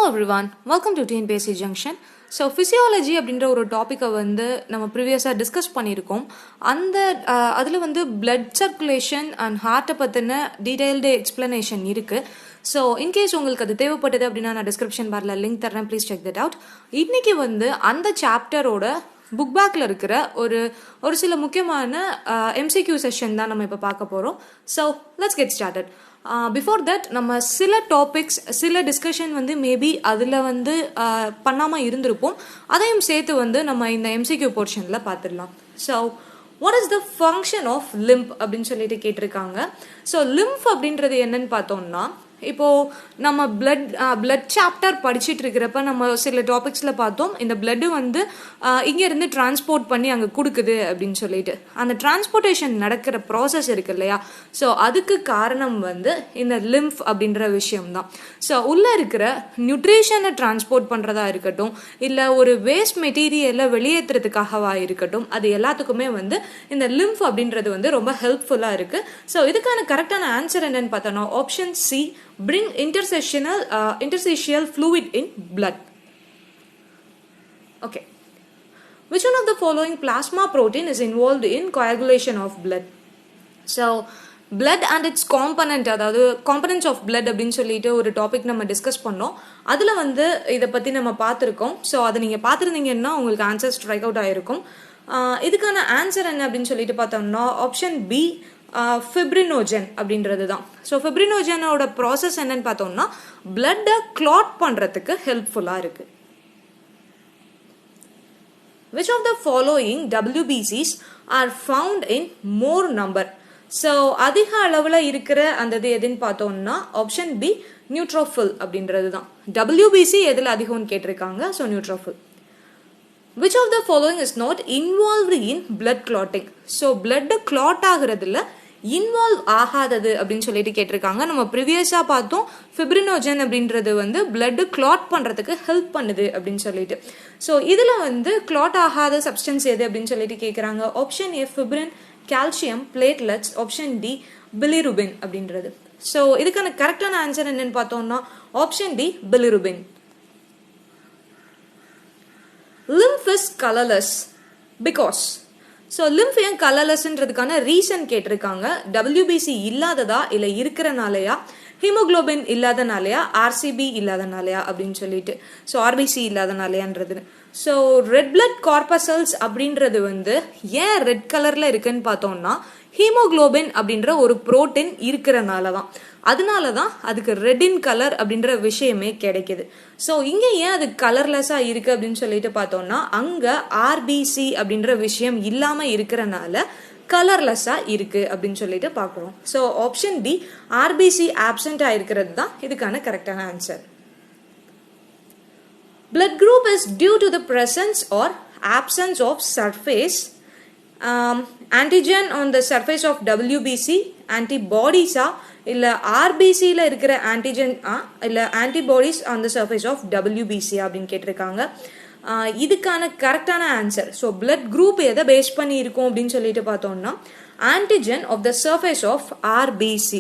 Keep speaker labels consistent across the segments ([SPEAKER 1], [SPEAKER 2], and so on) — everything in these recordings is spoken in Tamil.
[SPEAKER 1] Hello everyone, welcome to TNPSC Junction. So physiology அப்படின்ற ஒரு டாப்பிக்கை வந்து நம்ம ப்ரீவியஸாக டிஸ்கஸ் பண்ணியிருக்கோம். அதில் வந்து பிளட் சர்க்குலேஷன் அண்ட் ஹார்ட்டை பற்றின டீட்டெயில்டு எக்ஸ்ப்ளனேஷன் இருக்குது. ஸோ இன்கேஸ் உங்களுக்கு அது தேவைப்பட்டது அப்படின்னா நான் டிஸ்கிரிப்ஷன் பாரில் லிங்க் தரேன், ப்ளீஸ் செக் தட் அவுட். இன்றைக்கி வந்து அந்த சாப்டரோட புக் பேக்கில் இருக்கிற ஒரு சில முக்கியமான MCQ செஷன் தான் நம்ம இப்போ பார்க்க போகிறோம். So let's get started. Before that நம்ம சில டாபிக்ஸ் சில டிஸ்கஷன் வந்து மேபி அதில் வந்து பண்ணாமல் இருந்திருப்போம். அதையும் சேர்த்து வந்து நம்ம இந்த MCQ போர்ஷனில் பார்த்துடலாம். So what is the function of limb அப்படின்னு சொல்லிட்டு கேட்டிருக்காங்க. ஸோ லிம்ப் அப்படின்றது என்னன்னு பார்த்தோம்னா, இப்போது நம்ம பிளட் சாப்டர் படிச்சுட்டு இருக்கிறப்ப நம்ம சில டாபிக்ஸில் பார்த்தோம், இந்த பிளட்டு வந்து இங்கேருந்து டிரான்ஸ்போர்ட் பண்ணி அங்கே கொடுக்குது அப்படின்னு சொல்லிட்டு அந்த டிரான்ஸ்போர்ட்டேஷன் நடக்கிற ப்ராசஸ் இருக்கு இல்லையா. ஸோ அதுக்கு காரணம் வந்து இந்த லிம்ப் அப்படின்ற விஷயம்தான். ஸோ உள்ளே இருக்கிற நியூட்ரிஷனை டிரான்ஸ்போர்ட் பண்ணுறதா இருக்கட்டும், இல்லை ஒரு வேஸ்ட் மெட்டீரியலை வெளியேற்றுறதுக்காகவா இருக்கட்டும், அது எல்லாத்துக்குமே வந்து இந்த லிம்ப் அப்படின்றது வந்து ரொம்ப ஹெல்ப்ஃபுல்லாக இருக்குது. ஸோ இதுக்கான கரெக்டான ஆன்சர் என்னன்னு பார்த்தோன்னா option C, bring interstitial fluid in blood. Okay. Which one of the following plasma protein is involved in coagulation of blood? So blood and its component, அதாவது components of blood அப்படின்னு சொல்லிட்டு ஒரு டாபிக் நம்ம டிஸ்கஸ் பண்ணோம். அதில் வந்து இதை பற்றி நம்ம பார்த்துருக்கோம். ஸோ அதை நீங்கள் பார்த்துருந்தீங்கன்னா உங்களுக்கு ஆன்சர் ஸ்ட்ரைக் அவுட் ஆகிருக்கும். இதுக்கான ஆன்சர் என்ன அப்படின்னு சொல்லிட்டு பார்த்தோம்னா ஆப்ஷன் பி, ஃபிப்ரினோஜன் அப்படின்றது தான். ஸோ ஃபிப்ரினோஜனோட ப்ராசஸ் என்னன்னு பார்த்தோம்னா பிளட்டை கிளாட் பண்ணுறதுக்கு ஹெல்ப்ஃபுல்லாக இருக்குது. Which of the following WBCs are found in more number? So அதிக அளவில் இருக்கிற அந்த இது எதுன்னு பார்த்தோம்னா ஆப்ஷன் பி, நியூட்ரோஃபில் அப்படின்றது தான். WBC எதில் அதிகம்னு கேட்டிருக்காங்க. So neutrophil. Which of the following is not involved in blood clotting? So blood clot ஆகுறதுல இன்வால்வ் ஆகாதது அப்படின்னு சொல்லிட்டு கேட்டிருக்காங்க. நம்ம ப்ரீவியஸாக பார்த்தோம் ஃபிப்ரினோஜன் அப்படின்றது வந்து பிளட் கிளாட் பண்ணுறதுக்கு ஹெல்ப் பண்ணுது அப்படின்னு சொல்லிட்டு. ஸோ இதில் வந்து கிளாட் ஆகாத சப்ஸ்டன்ஸ் எது அப்படின்னு சொல்லிட்டு கேட்குறாங்க. Option A fibrin, calcium, platelets. Option D, bilirubin அப்படின்றது. ஸோ இதுக்கான கரெக்டான ஆன்சர் என்னன்னு பார்த்தோம்னா option D, bilirubin. Lymph is colorless because. So lymph ஏன் கலர்லெஸ்ன்றதுக்கான ரீசன் கேட்டிருக்காங்க. WBC இல்லாததா இல்லை இருக்கிறனாலையா, ஹீமோக்ளோபின் இல்லாதனாலையா, RCB இல்லாதனாலையா அப்படின்னு சொல்லிட்டு. ஸோ RBC இல்லாதனாலையான்றது. ஸோ ரெட் பிளட் கார்பசல்ஸ் அப்படின்றது வந்து ஏன் ரெட் கலரில் இருக்குன்னு பார்த்தோம்னா ஹீமோக்ளோபின் அப்படின்ற ஒரு புரோட்டீன் இருக்கிறனால தான். அதனால தான் அதுக்கு ரெட் இன் கலர் அப்படின்ற விஷயமே கிடைக்குது. ஸோ இங்கே ஏன் அது கலர்லெஸ்ஸாக இருக்குது அப்படின்னு சொல்லிட்டு பார்த்தோம்னா அங்கே RBC அப்படின்ற விஷயம் இல்லாமல் இருக்கிறனால கலர்லெஸ்ஸாக இருக்குது அப்படின்னு சொல்லிட்டு பார்க்குறோம். ஸோ ஆப்ஷன் டி, RBC ஆப்சண்ட்டாக இருக்கிறது தான் இதுக்கான கரெக்டான answer. Blood group is due to the presence or absence of surface antigen on the surface of WBC, antibodies இல்லை RBCயில் இருக்கிற ஆன்டிஜன் இல்லை antibodies on the surface of WBC அப்படின்னு கேட்டிருக்காங்க. இதுக்கான கரெக்டான ஆன்சர், ஸோ பிளட் குரூப் எதை பேஸ் பண்ணி இருக்கும் அப்படின்னு சொல்லிட்டு பார்த்தோம்னா antigen of the surface of RBC.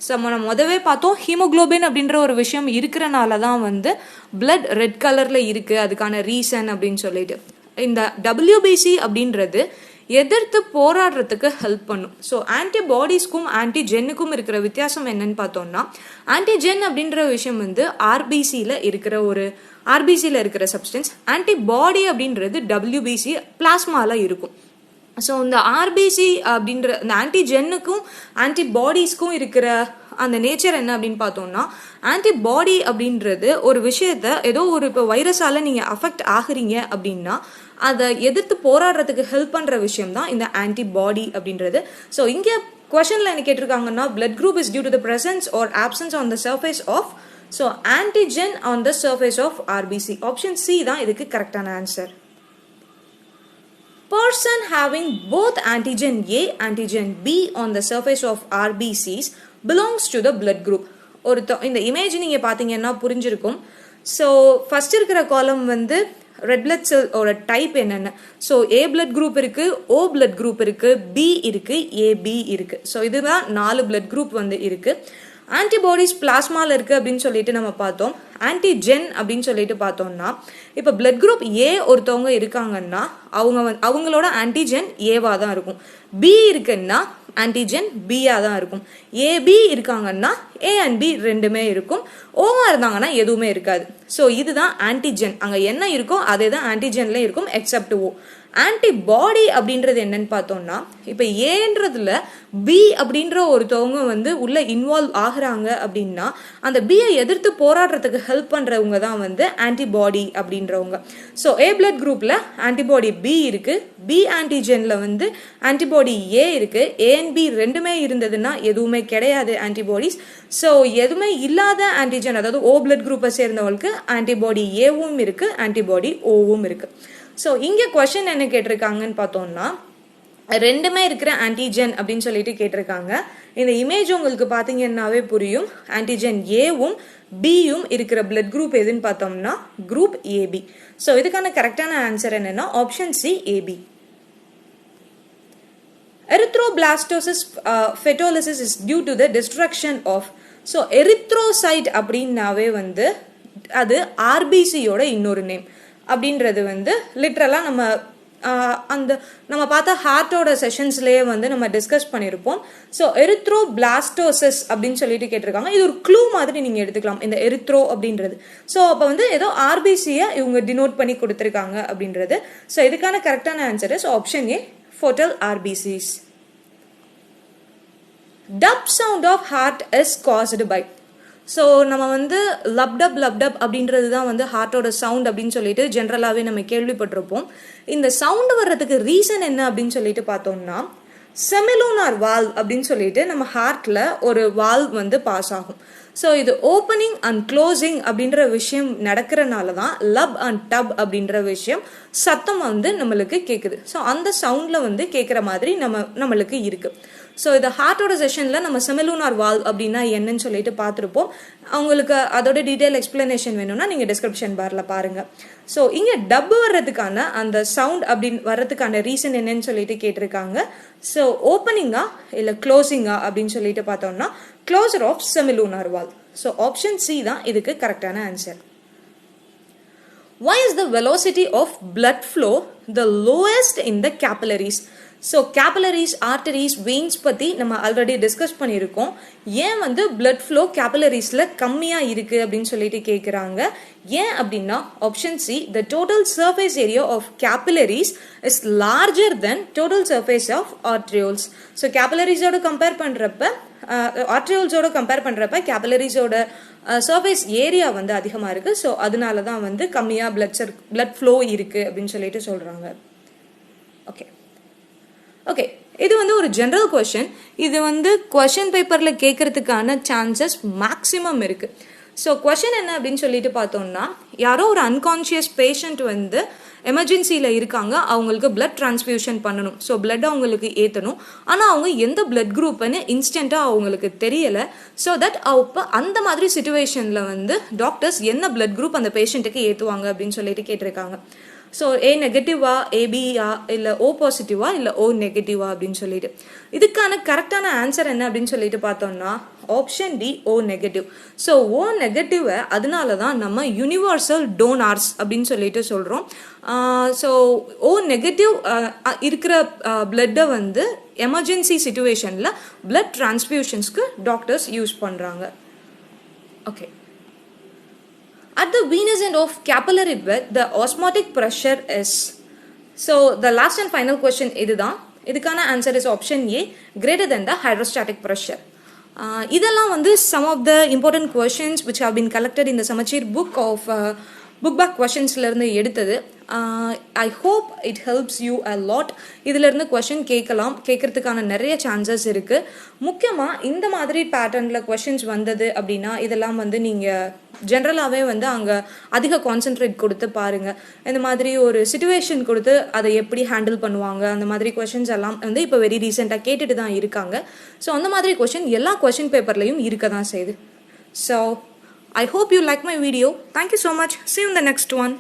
[SPEAKER 1] So நம்ம முதவே பார்த்தோம் ஹீமோக்ளோபின் அப்படின்ற ஒரு விஷயம் இருக்கிறனால தான் வந்து பிளட் ரெட் கலரில் இருக்குது, அதுக்கான ரீசன் அப்படின்னு சொல்லிட்டு. இந்த WBC அப்படின்றது எதிர்த்து போராடுறதுக்கு ஹெல்ப் பண்ணும். ஸோ ஆன்டிபாடிஸ்க்கும் ஆன்டிஜென்னுக்கும் இருக்கிற வித்தியாசம் என்னன்னு பார்த்தோம்னா ஆன்டிஜென் அப்படின்ற விஷயம் வந்து RBCயில் இருக்கிற சப்ஸ்டன்ஸ், ஆன்டிபாடி அப்படின்றது WBC பிளாஸ்மாவில் இருக்கும். ஸோ இந்த RBC அப்படின்ற இந்த ஆன்டிஜென்னுக்கும் ஆன்டிபாடிஸ்க்கும் இருக்கிற அந்த நேச்சர் என்ன அப்படின்னு பார்த்தோம்னா ஆன்டிபாடி அப்படின்றது ஒரு விஷயத்த ஏதோ ஒரு இப்போ வைரஸால் நீங்கள் அஃபெக்ட் ஆகுறீங்க அப்படின்னா அதை எதிர்த்து போராடுறதுக்கு ஹெல்ப் பண்ணுற விஷயம் தான் இந்த ஆன்டிபாடி அப்படின்றது. ஸோ இங்கே கொஷனில் என்ன கேட்டிருக்காங்கன்னா blood group is due to the presence or options on the surface of, so antigen on the surface of RBC. Option C தான் இதுக்கு கரெக்டான answer. Person having both antigen A, antigen B on the surface of RBCs belongs to the blood group. இந்த இமேஜ் நீங்கள் பார்த்தீங்கன்னா புரிஞ்சிருக்கும். ஸோ ஃபர்ஸ்ட் இருக்கிற காலம் வந்து ரெட் பிளட் செல்லோட டைப் என்னென்ன. ஸோ A பிளட் குரூப் இருக்குது, O பிளட் குரூப் இருக்குது, B இருக்குது, AB இருக்குது. ஸோ இதுதான் 4 பிளட் குரூப் வந்து இருக்குது. ஆன்டிபாடிஸ் பிளாஸ்மாவில் இருக்குது அப்படின்னு சொல்லிட்டு நம்ம பார்த்தோம். ஆன்டிஜென் அப்படின்னு சொல்லிட்டு பார்த்தோம்னா இப்போ பிளட் குரூப் ஏ ஒருத்தவங்க இருக்காங்கன்னா அவங்களோட ஆன்டிஜென் ஏவாக தான் இருக்கும். பி இருக்குன்னா ஆன்டிஜென் பியாக தான் இருக்கும். ஏபி இருக்காங்கன்னா ஏ அண்ட் பி ரெண்டுமே இருக்கும். ஓவா இருந்தாங்கன்னா எதுவுமே இருக்காது. ஸோ இதுதான் ஆன்டிஜென். அங்கே என்ன இருக்கோ அதே தான் ஆன்டிஜென்ல இருக்கும் எக்ஸப்ட் ஓ. ஆன்டிபாடி அப்படின்றது என்னன்னு பார்த்தோம்னா இப்போ ஏன்றதுல பி அப்படின்ற ஒருத்தவங்க உள்ள இன்வால்வ் ஆகுறாங்க அப்படின்னா அந்த பியை எதிர்த்து போராடுறதுக்கு ஹெல்ப் பண்ணுறவங்க தான் ஆன்டிபாடி அப்படின்றவங்க. ஸோ ஏ பிளட் குரூப்பில் ஆன்டிபாடி பி இருக்கு. பி ஆன்டிஜென்ல ஆன்டிபாடி ஏ இருக்கு. ஏ அண்ட் பி ரெண்டுமே இருந்ததுன்னா எதுவுமே கிடையாது ஆன்டிபாடிஸ். ஸோ எதுவுமே இல்லாத ஆன்டிஜென், அதாவது ஓ பிளட் குரூப்பை சேர்ந்தவங்களுக்கு ஆன்டிபாடி ஏவும் இருக்கு, ஆன்டிபாடி ஓவும் இருக்கு. ஸோ இங்கே கொஸ்டின் என்ன கேட்டிருக்காங்கன்னு பார்த்தோம்னா ரெண்டுமே இருக்கிற ஆன்டிஜென் அப்படின்னு சொல்லிட்டு கேட்டிருக்காங்க. இந்த இமேஜ் உங்களுக்கு பார்த்தீங்கன்னாவே புரியும். ஆன்டிஜென் ஏவும் பியும் இருக்கிற பிளட் குரூப் எதுன்னு பார்த்தோம்னா குரூப் ஏபி. ஸோ இதுக்கான கரெக்டான ஆன்சர் என்னன்னா option C AB. Erythroblastosis photolysis is due to the destruction of. So erythrocyte அப்படின்னாவே அது ஆர்பிசியோட இன்னொரு நேம். அப்படின்றது லிட்ரலாக நம்ம பார்த்தா ஹார்ட்டோட செஷன்ஸ்லேயே நம்ம டிஸ்கஸ் பண்ணியிருப்போம். ஸோ எரித்ரோபிளாஸ்டோசிஸ் அப்படின்னு சொல்லிட்டு கேட்டிருக்காங்க. இது ஒரு க்ளூ மாதிரி நீங்கள் எடுத்துக்கலாம் இந்த எரித்ரோ அப்படின்றது. ஸோ அப்போ ஏதோ ஆர்பிசியை இவங்க டினோட் பண்ணி கொடுத்துருக்காங்க அப்படின்றது. ஸோ இதுக்கான கரெக்டான answer is option A, foetal RBCs. Dub sound of heart is caused by. So நம்ம லப்டப் அப்படின்றது தான் ஹார்ட்டோட சவுண்ட் அப்படின்னு சொல்லிட்டு ஜென்ரலாகவே நம்ம கேள்விப்பட்டிருப்போம். இந்த சவுண்டு வர்றதுக்கு ரீசன் என்ன அப்படின்னு சொல்லிட்டு பார்த்தோம்னா செமிலூனார் வால்வ் அப்படின்னு சொல்லிட்டு நம்ம ஹார்ட்டில் ஒரு வால்வ் பாஸ் ஆகும். ஸோ இது ஓப்பனிங் அண்ட் க்ளோசிங் அப்படின்ற விஷயம் நடக்கிறனால தான் லப் அண்ட் டப் அப்படின்ற விஷயம் சத்தம் நம்மளுக்கு கேட்குது. ஸோ அந்த சவுண்டில் கேட்குற மாதிரி நம்மளுக்கு இருக்குது. ஸோ இது ஹார்ட்டோட செஷனில் நம்ம செமிலூனார் வால்வ் அப்படின்னா என்னன்னு சொல்லிட்டு பார்த்துருப்போம். அவங்களுக்கு அதோட டீட்டெயில் எக்ஸ்பிளனேஷன் வேணும்னா நீங்கள் டிஸ்கிரிப்ஷன் பாரில் பாருங்கள். ஸோ இங்கே டப் வர்றதுக்கான அந்த சவுண்ட் அப்படின்னு வர்றதுக்கான ரீசன் என்னன்னு சொல்லிட்டு கேட்டிருக்காங்க. ஸோ ஓப்பனிங்கா இல்லை க்ளோசிங்கா அப்படின்னு சொல்லிட்டு பார்த்தோம்னா closure of semilunar valve. So option C தான் இதுக்கு கரெக்டான answer. Why is the velocity of blood flow the lowest in the capillaries? So capillaries, arteries, veins பற்றி நம்ம ஆல்ரெடி டிஸ்கஸ் பண்ணியிருக்கோம். ஏன் பிளட் ஃப்ளோ கேபிலரிஸில் கம்மியாக இருக்குது அப்படின்னு சொல்லிட்டு கேட்குறாங்க. ஏன் அப்படின்னா option C, the total surface area of capillaries is larger then total surface of arterioles. So கேபிலரிஸோட கம்பேர் பண்ணுறப்ப ஆர்ட்ரியோல்ஸோட கம்பேர் பண்ணுறப்ப கேபிலரிஸோட சர்ஃபேஸ் ஏரியா அதிகமாக இருக்குது. ஸோ அதனால தான் கம்மியாக பிளட் ஃப்ளோ இருக்குது அப்படின்னு சொல்லிட்டு சொல்கிறாங்க. ஓகே, இது ஒரு ஜென்ரல் கொஷின். இது கொஷின் பேப்பரில் கேட்கறதுக்கான சான்சஸ் மேக்ஸிமம் இருக்குது. ஸோ கொஷின் என்ன அப்படின்னு சொல்லிட்டு பார்த்தோம்னா யாரோ ஒரு அன்கான்ஷியஸ் பேஷண்ட் எமர்ஜென்சியில் இருக்காங்க, அவங்களுக்கு பிளட் டிரான்ஸ்ஃபியூஷன் பண்ணணும். ஸோ பிளட் அவங்களுக்கு ஏற்றணும். ஆனால் அவங்க எந்த பிளட் குரூப்னு இன்ஸ்டண்ட்டாக அவங்களுக்கு தெரியலை. ஸோ தட் அப்போ அந்த மாதிரி சுச்சுவேஷனில் டாக்டர்ஸ் என்ன பிளட் குரூப் அந்த பேஷண்ட்டுக்கு ஏற்றுவாங்க அப்படின்னு சொல்லிட்டு கேட்டிருக்காங்க. ஸோ ஏ நெகட்டிவா, ஏபியா, இல்லை ஓ பாசிட்டிவா, இல்லை ஓ நெகட்டிவா அப்படின்னு சொல்லிட்டு இதுக்கான கரெக்டான ஆன்சர் என்ன அப்படின்னு சொல்லிட்டு பார்த்தோம்னா option D, O negative. So O நெகட்டிவை அதனால தான் நம்ம யூனிவர்சல் டோனார்ஸ் அப்படின்னு சொல்லிட்டு சொல்கிறோம். ஸோ ஓ நெகட்டிவ் இருக்கிற பிளட்டை எமர்ஜென்சி சுச்சுவேஷனில் பிளட் டிரான்ஸ்ஃபியூஷன்ஸ்க்கு டாக்டர்ஸ் யூஸ் பண்ணுறாங்க. Okay, at the venous end of capillary bed the osmotic pressure is. So the last and final question இதுதான். இதுக்கான answer is option A, greater than the hydrostatic pressure. இதெல்லாம் some of the important questions which have been collected in the Samachir book of book back questionsல இருந்து எடுத்தது. I hope it helps you a lot. இதிலிருந்து கொஷின் கேட்கறதுக்கான நிறைய சான்சஸ் இருக்குது. முக்கியமாக இந்த மாதிரி பேட்டர்னில் கொஷின்ஸ் வந்தது அப்படின்னா இதெல்லாம் நீங்கள் ஜென்ரலாகவே அங்கே அதிக கான்சென்ட்ரேட் கொடுத்து பாருங்கள். இந்த மாதிரி ஒரு சிச்சுவேஷன் கொடுத்து அதை எப்படி ஹேண்டில் பண்ணுவாங்க, அந்த மாதிரி கொஷின்ஸ் எல்லாம் இப்போ வெரி ரீசெண்டாக கேட்டுட்டு தான் இருக்காங்க. ஸோ அந்த மாதிரி கொஷின் எல்லா கொஷின் பேப்பர்லையும் இருக்க தான் செய்யுது. So I hope you like my video. Thank you so much. See you in the next one.